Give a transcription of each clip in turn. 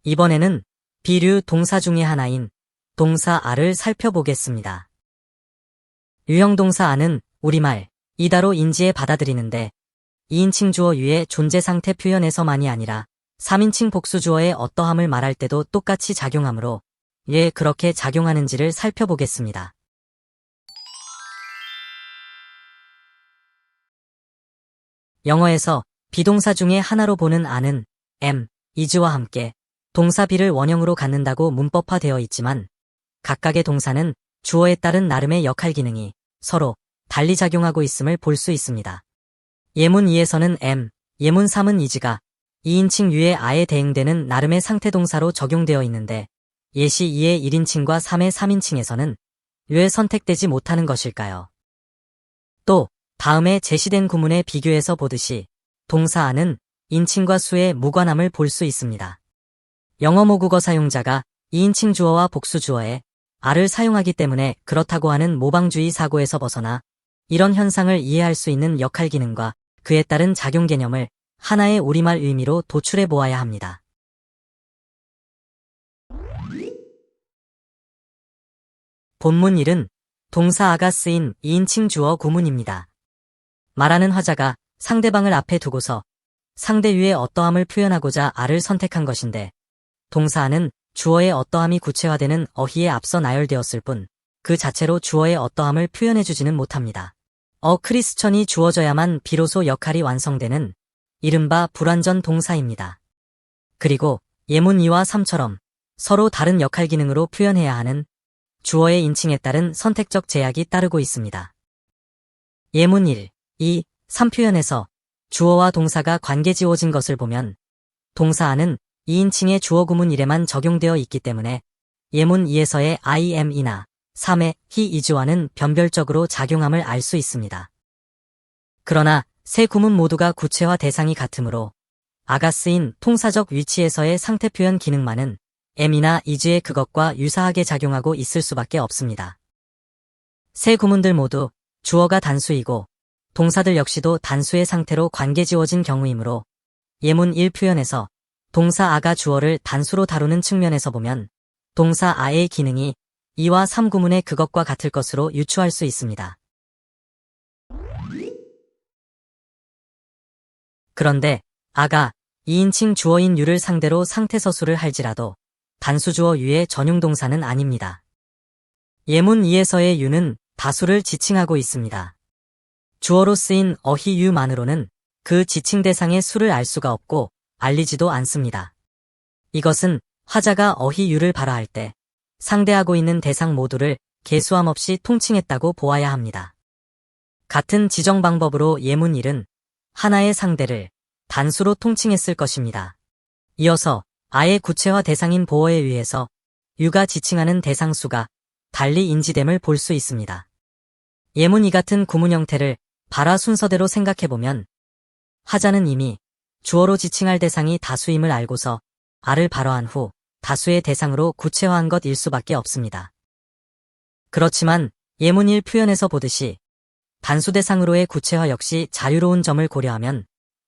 이번에는 비류 동사 중의 하나인 동사 아를 살펴보겠습니다. 유형동사 아는 우리말 이다로 인지에 받아들이는데 2인칭 주어 유의 존재 상태 표현에서만이 아니라 3인칭 복수 주어의 어떠함을 말할 때도 똑같이 작용하므로 왜 그렇게 작용하는지를 살펴보겠습니다. 영어에서 비동사 중의 하나로 보는 a는 am, is와 함께 동사 be를 원형으로 갖는다고 문법화되어 있지만 각각의 동사는 주어에 따른 나름의 역할 기능이 서로 달리 작용하고 있음을 볼 수 있습니다. 예문 2에서는 am, 예문 3은 is가 2인칭 유의 a에 대응되는 나름의 상태동사로 적용되어 있는데 예시 2의 1인칭과 3의 3인칭에서는 왜 선택되지 못하는 것일까요? 또 다음에 제시된 구문의 비교해서 보듯이 동사 a는 인칭과 수의 무관함을 볼 수 있습니다. 영어 모국어 사용자가 2인칭 주어와 복수 주어에 a를 사용하기 때문에 그렇다고 하는 모방주의 사고에서 벗어나 이런 현상을 이해할 수 있는 역할 기능과 그에 따른 작용 개념을 하나의 우리말 의미로 도출해 보아야 합니다. 본문 1은 동사 a가 쓰인 2인칭 주어 구문입니다. 말하는 화자가 상대방을 앞에 두고서 상대유의 어떠함을 표현하고자 a를 선택한 것인데 동사 a는 주어의 어떠함이 구체화되는 어휘에 앞서 나열되었을 뿐 그 자체로 주어의 어떠함을 표현해주지는 못합니다. 크리스천이 주어져야만 비로소 역할이 완성되는 이른바 불완전 동사입니다. 그리고 예문 2와 3처럼 서로 다른 역할 기능으로 표현해야 하는 주어의 인칭에 따른 선택적 제약이 따르고 있습니다. 예문 1, 2, 3 표현에서 주어와 동사가 관계지워진 것을 보면 동사 a는 2인칭의 주어 구문 1에만 적용되어 있기 때문에 예문 2에서의 I am이나 3의 he is와는 변별적으로 작용함을 알 수 있습니다. 그러나 세 구문 모두가 구체화 대상이 같으므로 a가 쓰인 통사적 위치에서의 상태 표현 기능만은 am이나 is의 그것과 유사하게 작용하고 있을 수밖에 없습니다. 세 구문들 모두 주어가 단수이고 동사들 역시도 단수의 상태로 관계지워진 경우이므로 예문 1 표현에서 동사 a가 주어를 단수로 다루는 측면에서 보면 동사 a의 기능이 2와 3 구문의 그것과 같을 것으로 유추할 수 있습니다. 그런데 a가 2인칭 주어인 유를 상대로 상태서술을 할지라도 단수주어 유의 전용 동사는 아닙니다. 예문 2에서의 유는 다수를 지칭하고 있습니다. 주어로 쓰인 어휘 유만으로는 그 지칭 대상의 수를 알 수가 없고 알리지도 않습니다. 이것은 화자가 어휘 유를 발화할 때 상대하고 있는 대상 모두를 개수함 없이 통칭했다고 보아야 합니다. 같은 지정 방법으로 예문 1은 하나의 상대를 단수로 통칭했을 것입니다. 이어서 a의 구체화 대상인 보어에 의해서 유가 지칭하는 대상수가 달리 인지됨을 볼 수 있습니다. 예문 2 같은 구문 형태를 발화 순서대로 생각해보면 화자는 이미 주어로 지칭할 대상이 다수임을 알고서 a를 발화한 후 다수의 대상으로 구체화한 것일 수밖에 없습니다. 그렇지만 예문 1 표현에서 보듯이 단수 대상으로의 구체화 역시 자유로운 점을 고려하면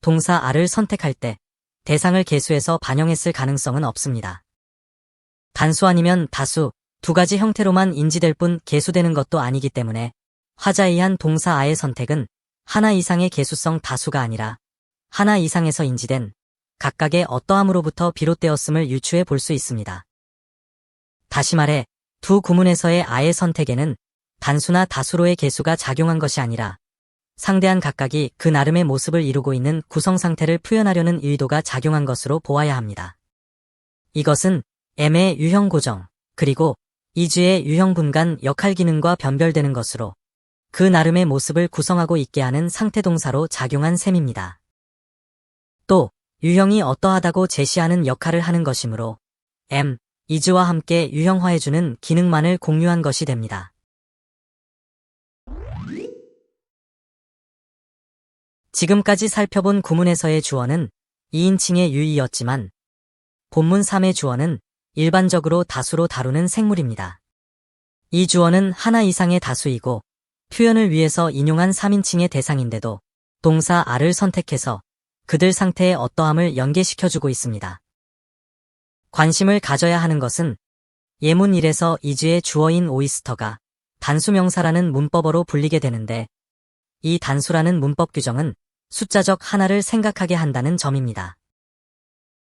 동사 a를 선택할 때 대상을 개수해서 반영했을 가능성은 없습니다. 단수 아니면 다수 두 가지 형태로만 인지될 뿐 개수되는 것도 아니기 때문에 화자에 의한 동사 a의 선택은 하나 이상의 개수성 다수가 아니라 하나 이상에서 인지된 각각의 어떠함으로부터 비롯되었음을 유추해 볼 수 있습니다. 다시 말해 두 구문에서의 a의 선택에는 단수나 다수로의 개수가 작용한 것이 아니라 상대한 각각이 그 나름의 모습을 이루고 있는 구성 상태를 표현하려는 의도가 작용한 것으로 보아야 합니다. 이것은 am의 유형 고정, 그리고 is의 유형 분간 역할 기능과 변별되는 것으로 그 나름의 모습을 구성하고 있게 하는 상태 동사로 작용한 셈입니다. 또 유형이 어떠하다고 제시하는 역할을 하는 것이므로 am, is와 함께 유형화해주는 기능만을 공유한 것이 됩니다. 지금까지 살펴본 구문에서의 주어는 2인칭의 유이였지만 본문 3의 주어는 일반적으로 다수로 다루는 생물입니다. 이 주어는 하나 이상의 다수이고 표현을 위해서 인용한 3인칭의 대상인데도 동사 a를 선택해서 그들 상태의 어떠함을 연계시켜주고 있습니다. 관심을 가져야 하는 것은 예문 1에서 이주의 주어인 오이스터가 단수명사라는 문법어로 불리게 되는데 이 단수라는 문법 규정은 숫자적 하나를 생각하게 한다는 점입니다.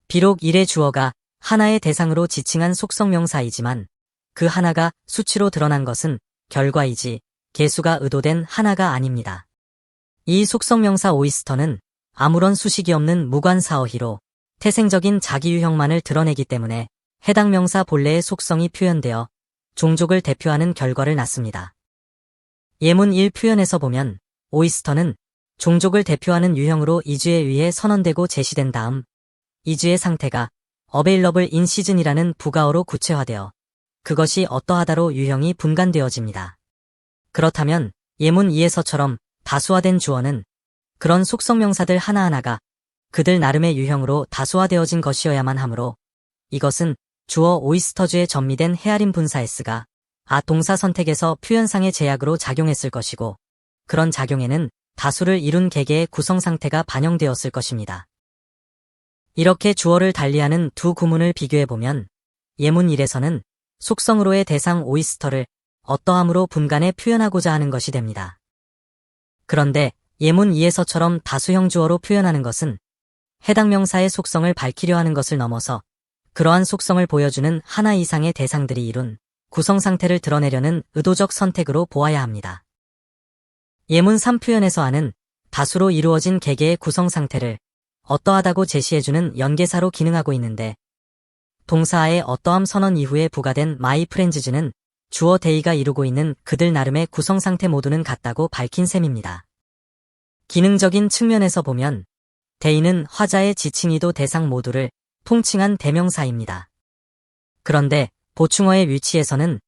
비록 1의 주어가 하나의 대상으로 지칭한 속성명사이지만 그 하나가 수치로 드러난 것은 결과이지 개수가 의도된 하나가 아닙니다. 이 속성명사 오이스터는 아무런 수식이 없는 무관사어희로 태생적인 자기유형만을 드러내기 때문에 해당 명사 본래의 속성이 표현되어 종족을 대표하는 결과를 낳습니다. 예문 1 표현에서 보면 오이스터는 종족을 대표하는 유형으로 이주에 의해 선언되고 제시된 다음 이주의 상태가 available in season이라는 부가어로 구체화되어 그것이 어떠하다로 유형이 분간되어집니다. 그렇다면 예문 2에서처럼 다수화된 주어는 그런 속성명사들 하나하나가 그들 나름의 유형으로 다수화되어진 것이어야만 하므로 이것은 주어 오이스터주에 전미된 헤아림 분사 s가 동사 선택에서 표현상의 제약으로 작용했을 것이고 그런 작용에는 다수를 이룬 개개의 구성 상태가 반영되었을 것입니다. 이렇게 주어를 달리하는 두 구문을 비교해보면 예문 1에서는 속성으로의 대상 오이스터를 어떠함으로 분간해 표현하고자 하는 것이 됩니다. 그런데 예문 2에서처럼 다수형 주어로 표현하는 것은 해당 명사의 속성을 밝히려 하는 것을 넘어서 그러한 속성을 보여주는 하나 이상의 대상들이 이룬 구성 상태를 드러내려는 의도적 선택으로 보아야 합니다. 예문 3 표현에서 하는 다수로 이루어진 개개의 구성 상태를 어떠하다고 제시해주는 연계사로 기능하고 있는데 동사의 어떠함 선언 이후에 부가된 my friends는 주어 데이가 이루고 있는 그들 나름의 구성 상태 모두는 같다고 밝힌 셈입니다. 기능적인 측면에서 보면 데이는 화자의 지칭이도 대상 모두를 통칭한 대명사입니다. 그런데 보충어의 위치에서는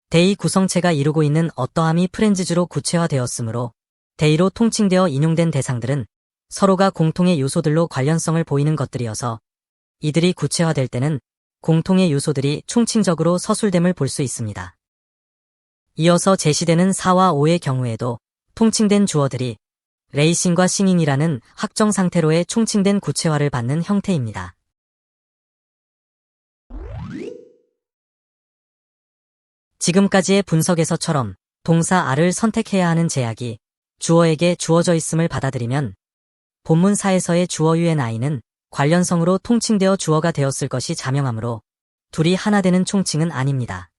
데이 구성체가 이루고 있는 어떠함이 프렌즈주로 구체화되었으므로 데이로 통칭되어 인용된 대상들은 서로가 공통의 요소들로 관련성을 보이는 것들이어서 이들이 구체화될 때는 공통의 요소들이 총칭적으로 서술됨을 볼 수 있습니다. 이어서 제시되는 4와 5의 경우에도 통칭된 주어들이 레이싱과 싱잉이라는 확정 상태로의 총칭된 구체화를 받는 형태입니다. 지금까지의 분석에서처럼 동사 R을 선택해야 하는 제약이 주어에게 주어져 있음을 받아들이면 본문사에서의 주어 UNI는 관련성으로 통칭되어 주어가 되었을 것이 자명하므로 둘이 하나 되는 총칭은 아닙니다.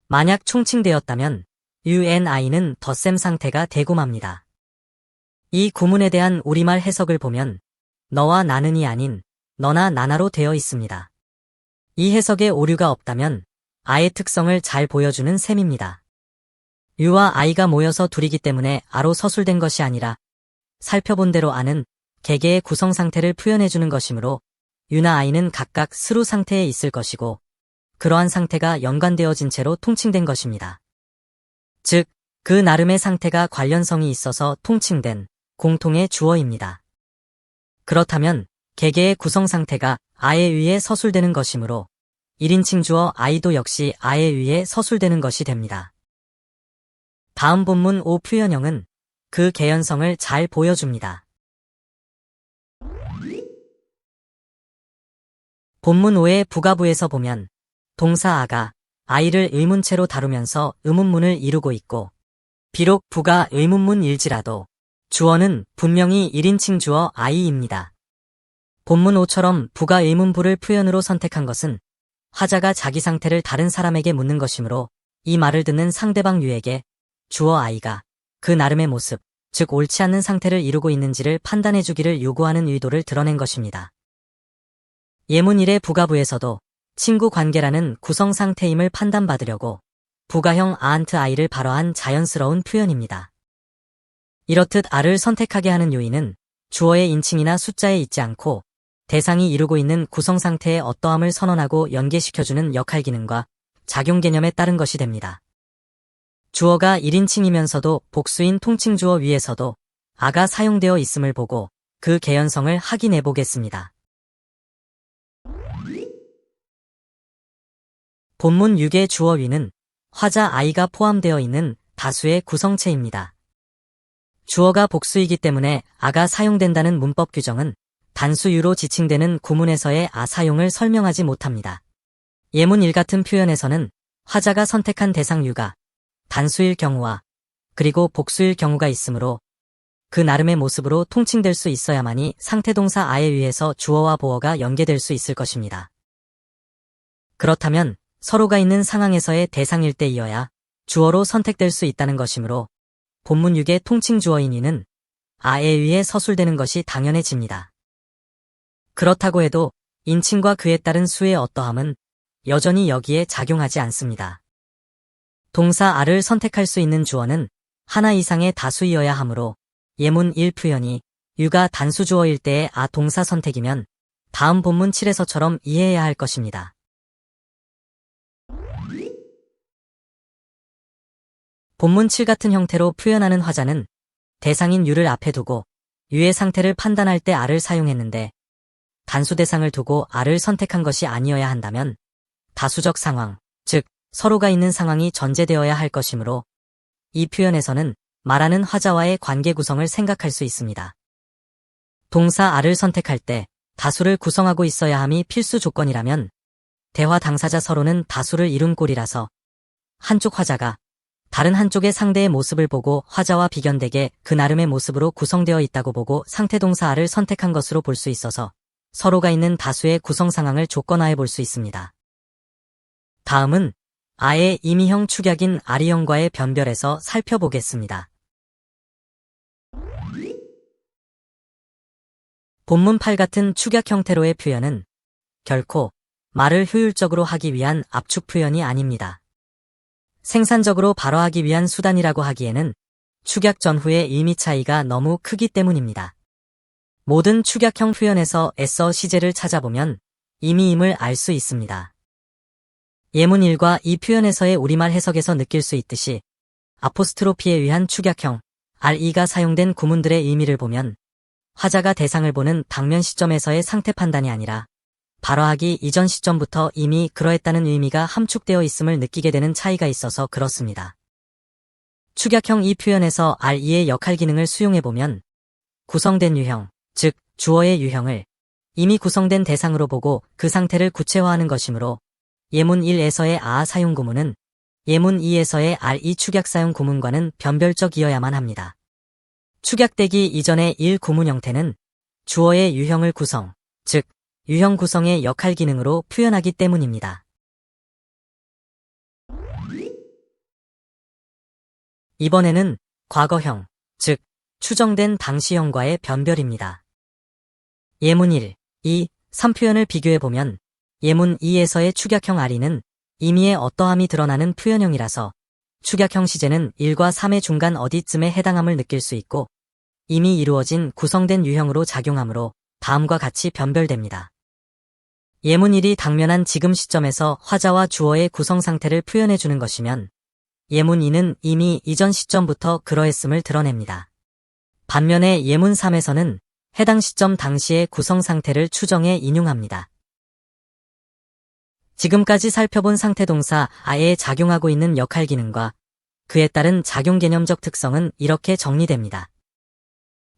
만약 총칭되었다면 UNI는 덧셈 상태가 되고 맙니다. 이 구문에 대한 우리말 해석을 보면 너와 나는이 아닌 너나 나나로 되어 있습니다. 이 해석에 오류가 없다면 아의 특성을 잘 보여주는 셈입니다. 유와 아이가 모여서 둘이기 때문에 아로 서술된 것이 아니라 살펴본 대로 아는 개개의 구성 상태를 표현해주는 것이므로 유나 아이는 각각 스루 상태에 있을 것이고 그러한 상태가 연관되어진 채로 통칭된 것입니다. 즉, 그 나름의 상태가 관련성이 있어서 통칭된 공통의 주어입니다. 그렇다면 개개의 구성 상태가 아에 의해 서술되는 것이므로 1인칭 주어 아이도 역시 아에 의해 서술되는 것이 됩니다. 다음 본문 5 표현형은 그 개연성을 잘 보여줍니다. 본문 5의 부가부에서 보면 동사 아가 아이를 의문체로 다루면서 의문문을 이루고 있고 비록 부가 의문문일지라도 주어는 분명히 1인칭 주어 아이입니다. 본문 5처럼 부가 의문부를 표현으로 선택한 것은 화자가 자기 상태를 다른 사람에게 묻는 것이므로 이 말을 듣는 상대방 유에게 주어 아이가 그 나름의 모습, 즉 옳지 않는 상태를 이루고 있는지를 판단해주기를 요구하는 의도를 드러낸 것입니다. 예문 1의 부가부에서도 친구 관계라는 구성 상태임을 판단받으려고 부가형 아한트 아이를 발화한 자연스러운 표현입니다. 이렇듯 아를 선택하게 하는 요인은 주어의 인칭이나 숫자에 있지 않고 대상이 이루고 있는 구성 상태의 어떠함을 선언하고 연계시켜주는 역할 기능과 작용 개념에 따른 것이 됩니다. 주어가 1인칭이면서도 복수인 통칭 주어 위에서도 아가 사용되어 있음을 보고 그 개연성을 확인해 보겠습니다. 본문 6의 주어 위는 화자 아이가 포함되어 있는 다수의 구성체입니다. 주어가 복수이기 때문에 아가 사용된다는 문법 규정은 단수 유로 지칭되는 구문에서의 아 사용을 설명하지 못합니다. 예문 1 같은 표현에서는 화자가 선택한 대상 유가 단수일 경우와 그리고 복수일 경우가 있으므로 그 나름의 모습으로 통칭될 수 있어야만이 상태동사 아에 의해서 주어와 보어가 연계될 수 있을 것입니다. 그렇다면 서로가 있는 상황에서의 대상일 때이어야 주어로 선택될 수 있다는 것이므로 본문 6의 통칭 주어인 이는 아에 의해 서술되는 것이 당연해집니다. 그렇다고 해도 인칭과 그에 따른 수의 어떠함은 여전히 여기에 작용하지 않습니다. 동사 아를 선택할 수 있는 주어는 하나 이상의 다수이어야 하므로 예문 1 표현이 유가 단수 주어일 때의 아 동사 선택이면 다음 본문 7에서처럼 이해해야 할 것입니다. 본문 7 같은 형태로 표현하는 화자는 대상인 유를 앞에 두고 유의 상태를 판단할 때 아를 사용했는데 단수 대상을 두고 아를 선택한 것이 아니어야 한다면 다수적 상황, 즉 서로가 있는 상황이 전제되어야 할 것이므로 이 표현에서는 말하는 화자와의 관계 구성을 생각할 수 있습니다. 동사 아를 선택할 때 다수를 구성하고 있어야 함이 필수 조건이라면 대화 당사자 서로는 다수를 이룬 꼴이라서 한쪽 화자가 다른 한쪽의 상대의 모습을 보고 화자와 비견되게 그 나름의 모습으로 구성되어 있다고 보고 상태동사 아를 선택한 것으로 볼 수 있어서 서로가 있는 다수의 구성 상황을 조건화해 볼 수 있습니다. 다음은 아의 임의형 축약인 아리형과의 변별에서 살펴보겠습니다. 본문 8 같은 축약 형태로의 표현은 결코 말을 효율적으로 하기 위한 압축 표현이 아닙니다. 생산적으로 발화하기 위한 수단이라고 하기에는 축약 전후의 의미 차이가 너무 크기 때문입니다. 모든 축약형 표현에서 애써 시제를 찾아보면 의미임을 알 수 있습니다. 예문 1과 이 표현에서의 우리말 해석에서 느낄 수 있듯이 아포스트로피에 의한 축약형 RE가 사용된 구문들의 의미를 보면 화자가 대상을 보는 당면 시점에서의 상태 판단이 아니라 발화하기 이전 시점부터 이미 그러했다는 의미가 함축되어 있음을 느끼게 되는 차이가 있어서 그렇습니다. 축약형 이 표현에서 RE의 역할 기능을 수용해보면 구성된 유형, 즉 주어의 유형을 이미 구성된 대상으로 보고 그 상태를 구체화하는 것이므로 예문 1에서의 아 사용 구문은 예문 2에서의 RE 축약 사용 구문과는 변별적이어야만 합니다. 축약되기 이전의 1 구문 형태는 주어의 유형을 구성, 즉 유형 구성의 역할 기능으로 표현하기 때문입니다. 이번에는 과거형, 즉 추정된 당시형과의 변별입니다. 예문 1, 2, 3 표현을 비교해보면 예문 2에서의 축약형 RE는 임의의 어떠함이 드러나는 표현형이라서 축약형 시제는 1과 3의 중간 어디쯤에 해당함을 느낄 수 있고 이미 이루어진 구성된 유형으로 작용하므로 다음과 같이 변별됩니다. 예문 1이 당면한 지금 시점에서 화자와 주어의 구성 상태를 표현해주는 것이면 예문 2는 이미 이전 시점부터 그러했음을 드러냅니다. 반면에 예문 3에서는 해당 시점 당시의 구성 상태를 추정해 인용합니다. 지금까지 살펴본 상태동사 아에 작용하고 있는 역할 기능과 그에 따른 작용 개념적 특성은 이렇게 정리됩니다.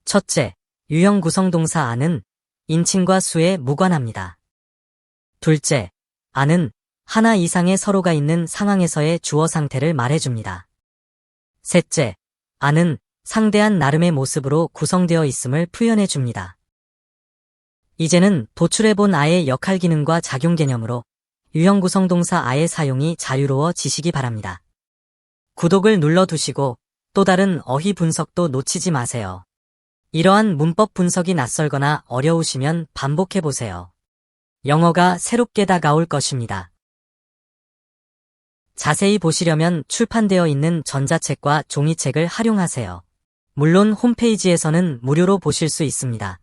첫째, 유형 구성 동사 아는 인칭과 수에 무관합니다. 둘째, 아는 하나 이상의 서로가 있는 상황에서의 주어 상태를 말해줍니다. 셋째, 아는 상대한 나름의 모습으로 구성되어 있음을 표현해줍니다. 이제는 도출해본 아의 역할 기능과 작용 개념으로 유형 구성 동사 아의 사용이 자유로워지시기 바랍니다. 구독을 눌러두시고 또 다른 어휘 분석도 놓치지 마세요. 이러한 문법 분석이 낯설거나 어려우시면 반복해보세요. 영어가 새롭게 다가올 것입니다. 자세히 보시려면 출판되어 있는 전자책과 종이책을 활용하세요. 물론 홈페이지에서는 무료로 보실 수 있습니다.